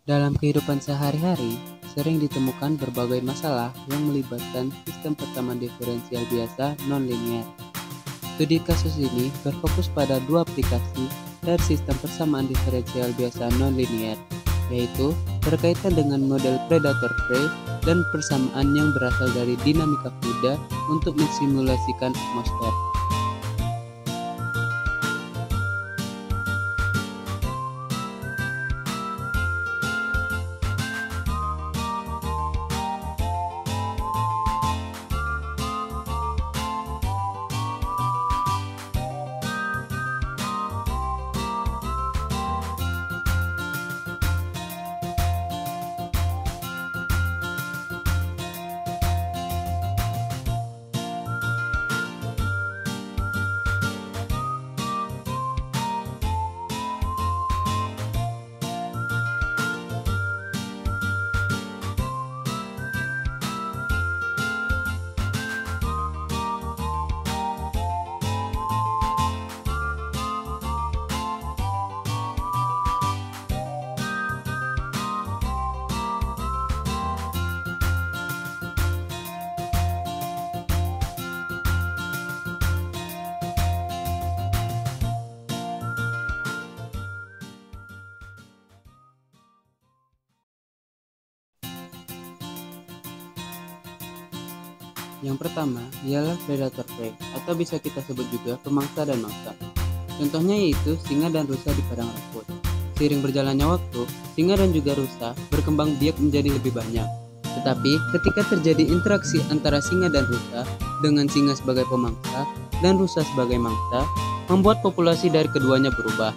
Dalam kehidupan sehari-hari, sering ditemukan berbagai masalah yang melibatkan sistem persamaan diferensial biasa non-linear. Studi kasus ini berfokus pada dua aplikasi dari sistem persamaan diferensial biasa non-linear, yaitu berkaitan dengan model predator-prey dan persamaan yang berasal dari dinamika fluida untuk mensimulasikan atmosfer. Yang pertama ialah predator-prey, atau bisa kita sebut juga pemangsa dan mangsa. Contohnya yaitu singa dan rusa di padang rumput. Seiring berjalannya waktu, singa dan juga rusa berkembang biak menjadi lebih banyak. Tetapi ketika terjadi interaksi antara singa dan rusa dengan singa sebagai pemangsa dan rusa sebagai mangsa, membuat populasi dari keduanya berubah.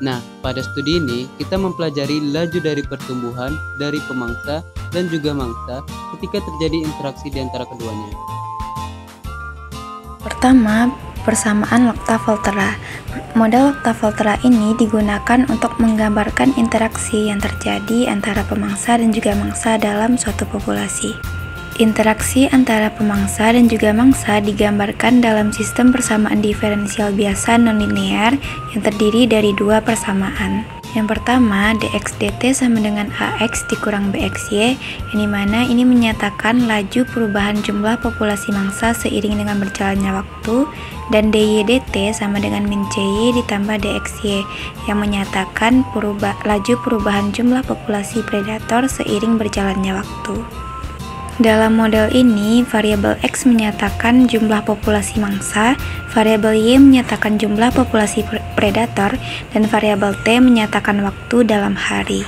Nah, pada studi ini kita mempelajari laju dari pertumbuhan dari pemangsa dan juga mangsa ketika terjadi interaksi di antara keduanya. Pertama, persamaan Lotka-Volterra. Model Lotka-Volterra ini digunakan untuk menggambarkan interaksi yang terjadi antara pemangsa dan juga mangsa dalam suatu populasi. Interaksi antara pemangsa dan juga mangsa digambarkan dalam sistem persamaan diferensial biasa non-linear yang terdiri dari dua persamaan. Yang pertama, dx dt sama dengan ax dikurang bxy, yang dimana ini menyatakan laju perubahan jumlah populasi mangsa seiring dengan berjalannya waktu, dan dy dt sama dengan min cy ditambah dxy, yang menyatakan laju perubahan jumlah populasi predator seiring berjalannya waktu. Dalam model ini, variabel X menyatakan jumlah populasi mangsa, variabel Y menyatakan jumlah populasi predator, dan variabel T menyatakan waktu dalam hari.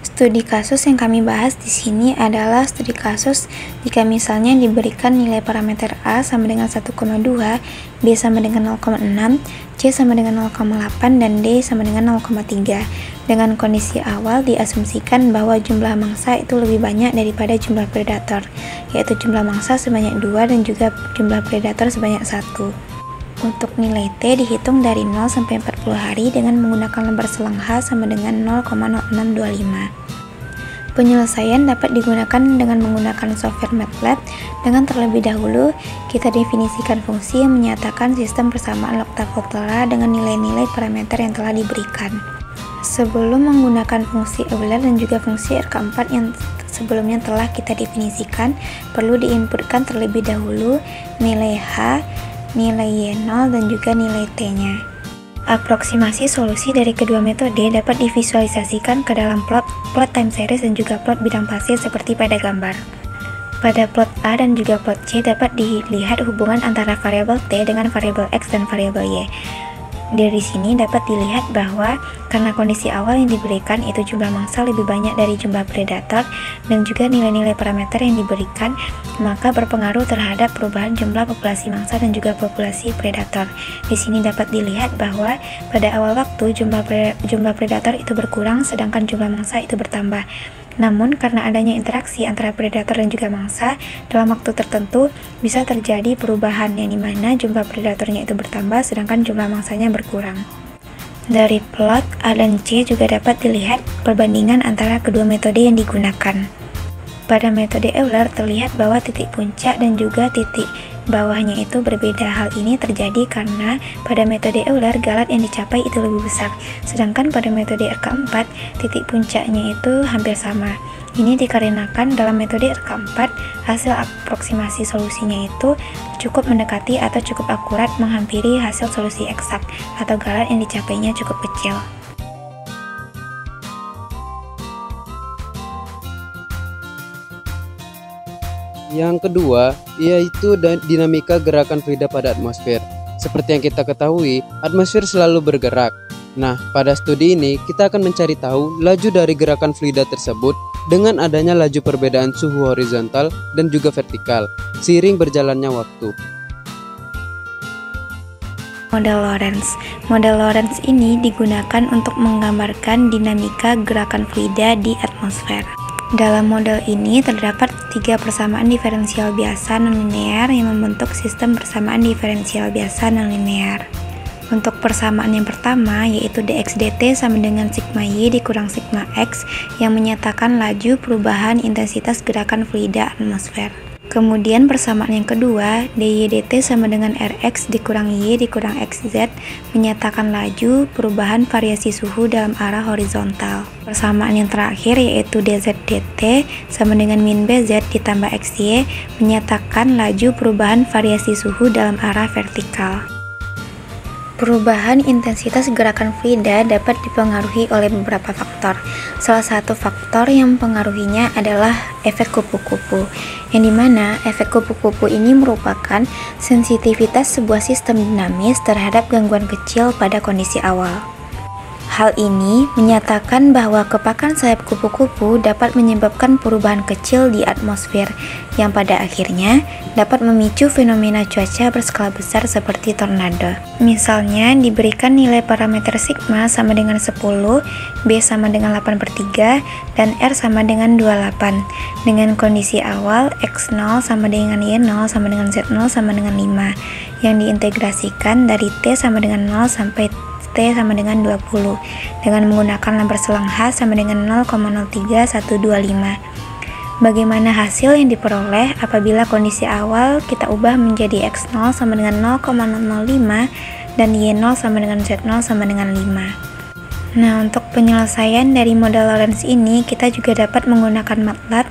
Studi kasus yang kami bahas di sini adalah studi kasus jika misalnya diberikan nilai parameter A sama dengan 1,2, B sama dengan 0,6, C sama dengan 0,8, dan D sama dengan 0,3. Dengan kondisi awal diasumsikan bahwa jumlah mangsa itu lebih banyak daripada jumlah predator, yaitu jumlah mangsa sebanyak 2 dan juga jumlah predator sebanyak 1. Untuk nilai T dihitung dari 0 sampai 40 hari dengan menggunakan lembar selang H sama dengan 0,0625. Penyelesaian dapat digunakan dengan menggunakan software MATLAB. Dengan terlebih dahulu, kita definisikan fungsi yang menyatakan sistem persamaan Lotka-Volterra dengan nilai-nilai parameter yang telah diberikan. Sebelum menggunakan fungsi Euler dan juga fungsi RK4 yang sebelumnya telah kita definisikan, perlu diinputkan terlebih dahulu nilai H, nilai Y0, dan juga nilai T-nya. Aproksimasi solusi dari kedua metode dapat divisualisasikan ke dalam plot time series dan juga plot bidang pasir seperti pada gambar. Pada plot A dan juga plot C dapat dilihat hubungan antara variabel T dengan variabel X dan variabel Y. Dari sini dapat dilihat bahwa karena kondisi awal yang diberikan itu jumlah mangsa lebih banyak dari jumlah predator dan juga nilai-nilai parameter yang diberikan, maka berpengaruh terhadap perubahan jumlah populasi mangsa dan juga populasi predator. Di sini dapat dilihat bahwa pada awal waktu jumlah predator itu berkurang sedangkan jumlah mangsa itu bertambah. Namun karena adanya interaksi antara predator dan juga mangsa, dalam waktu tertentu bisa terjadi perubahan yang dimana jumlah predatornya itu bertambah sedangkan jumlah mangsanya berkurang. Dari plot A dan C juga dapat dilihat perbandingan antara kedua metode yang digunakan. Pada metode Euler terlihat bahwa titik puncak dan juga titik bawahnya itu berbeda. Hal ini terjadi karena pada metode Euler galat yang dicapai itu lebih besar, sedangkan pada metode RK4 titik puncaknya itu hampir sama. Ini dikarenakan dalam metode RK4 hasil aproksimasi solusinya itu cukup mendekati atau cukup akurat menghampiri hasil solusi eksak, atau galat yang dicapainya cukup kecil. Yang kedua, yaitu dinamika gerakan fluida pada atmosfer. Seperti yang kita ketahui, atmosfer selalu bergerak. Nah, pada studi ini kita akan mencari tahu laju dari gerakan fluida tersebut dengan adanya laju perbedaan suhu horizontal dan juga vertikal, seiring berjalannya waktu. Model Lorentz. Model Lorentz ini digunakan untuk menggambarkan dinamika gerakan fluida di atmosfer. Dalam model ini terdapat 3 persamaan diferensial biasa nonlinear yang membentuk sistem persamaan diferensial biasa nonlinear. Untuk persamaan yang pertama, yaitu dx dt sama dengan sigma y dikurang sigma x, yang menyatakan laju perubahan intensitas gerakan fluida atmosfer. Kemudian persamaan yang kedua, dy dt sama dengan rx dikurang y dikurang xz, menyatakan laju perubahan variasi suhu dalam arah horizontal. Persamaan yang terakhir, yaitu dz dt sama dengan min bz ditambah xy, menyatakan laju perubahan variasi suhu dalam arah vertikal. Perubahan intensitas gerakan fluida dapat dipengaruhi oleh beberapa faktor. Salah satu faktor yang mempengaruhinya adalah efek kupu-kupu, yang dimana efek kupu-kupu ini merupakan sensitivitas sebuah sistem dinamis terhadap gangguan kecil pada kondisi awal. Hal ini menyatakan bahwa kepakan sayap kupu-kupu dapat menyebabkan perubahan kecil di atmosfer, yang pada akhirnya dapat memicu fenomena cuaca berskala besar seperti tornado. Misalnya, diberikan nilai parameter sigma sama dengan 10, B sama dengan 8/3, dan R sama dengan 28, dengan kondisi awal X0 sama dengan Y0 sama dengan Z0 sama dengan 5, yang diintegrasikan dari T sama dengan 0 sampai T sama dengan 20 dengan menggunakan lambar selang H sama dengan 0,03125. Bagaimana hasil yang diperoleh apabila kondisi awal kita ubah menjadi X0 sama dengan 0,005 dan Y0 sama dengan Z0 sama dengan 5. Nah, untuk penyelesaian dari model Lorentz ini kita juga dapat menggunakan MATLAB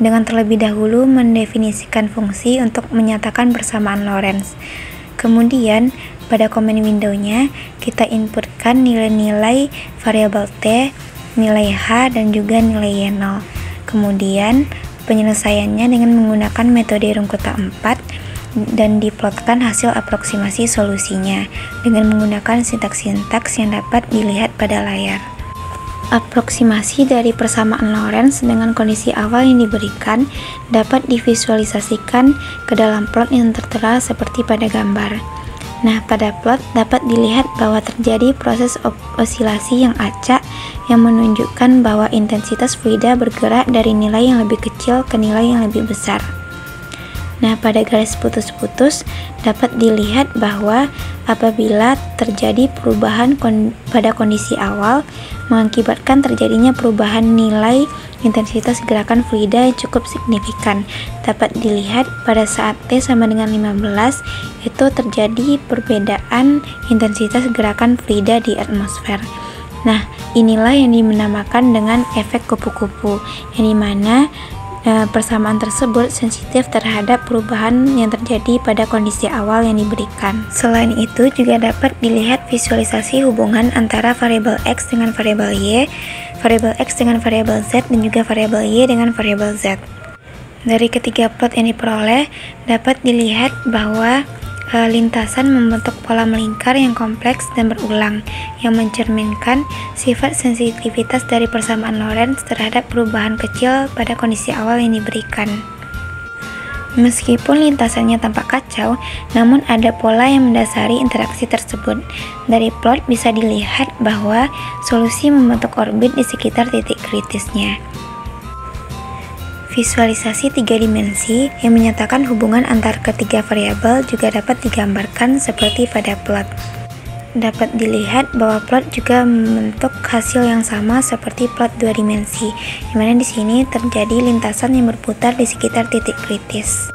dengan terlebih dahulu mendefinisikan fungsi untuk menyatakan persamaan Lorentz. Kemudian pada command window-nya, kita inputkan nilai-nilai variabel T, nilai H, dan juga nilai Y0. Kemudian, penyelesaiannya dengan menggunakan metode Runkuta 4 dan diplotkan hasil aproksimasi solusinya dengan menggunakan sintaks-sintaks yang dapat dilihat pada layar. Aproksimasi dari persamaan Lorentz dengan kondisi awal yang diberikan dapat divisualisasikan ke dalam plot yang tertera seperti pada gambar. Nah, pada plot dapat dilihat bahwa terjadi proses osilasi yang acak yang menunjukkan bahwa intensitas fluida bergerak dari nilai yang lebih kecil ke nilai yang lebih besar. Nah, pada garis putus-putus dapat dilihat bahwa apabila terjadi perubahan pada kondisi awal mengakibatkan terjadinya perubahan nilai intensitas gerakan fluida yang cukup signifikan. Dapat dilihat pada saat T sama dengan 15 itu terjadi perbedaan intensitas gerakan fluida di atmosfer. Nah, inilah yang dinamakan dengan efek kupu-kupu, yang dimana persamaan tersebut sensitif terhadap perubahan yang terjadi pada kondisi awal yang diberikan. Selain itu juga dapat dilihat visualisasi hubungan antara variabel X dengan variabel Y, variabel X dengan variabel Z, dan juga variabel Y dengan variabel Z. Dari ketiga plot yang diperoleh dapat dilihat bahwa lintasan membentuk pola melingkar yang kompleks dan berulang, yang mencerminkan sifat sensitivitas dari persamaan Lorentz terhadap perubahan kecil pada kondisi awal yang diberikan. Meskipun lintasannya tampak kacau, namun ada pola yang mendasari interaksi tersebut. Dari plot bisa dilihat bahwa solusi membentuk orbit di sekitar titik kritisnya. Visualisasi 3 dimensi yang menyatakan hubungan antar ketiga variabel juga dapat digambarkan seperti pada plot. Dapat dilihat bahwa plot juga membentuk hasil yang sama seperti plot 2 dimensi, di mana di sini terjadi lintasan yang berputar di sekitar titik kritis.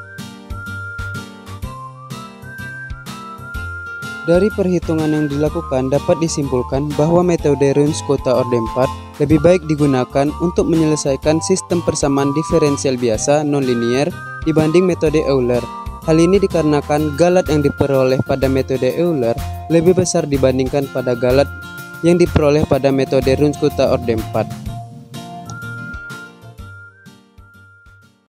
Dari perhitungan yang dilakukan dapat disimpulkan bahwa metode Runge-Kutta-Ordem-Part lebih baik digunakan untuk menyelesaikan sistem persamaan diferensial biasa non-linear dibanding metode Euler. Hal ini dikarenakan galat yang diperoleh pada metode Euler lebih besar dibandingkan pada galat yang diperoleh pada metode Runge-Kutta-Ordem-Part.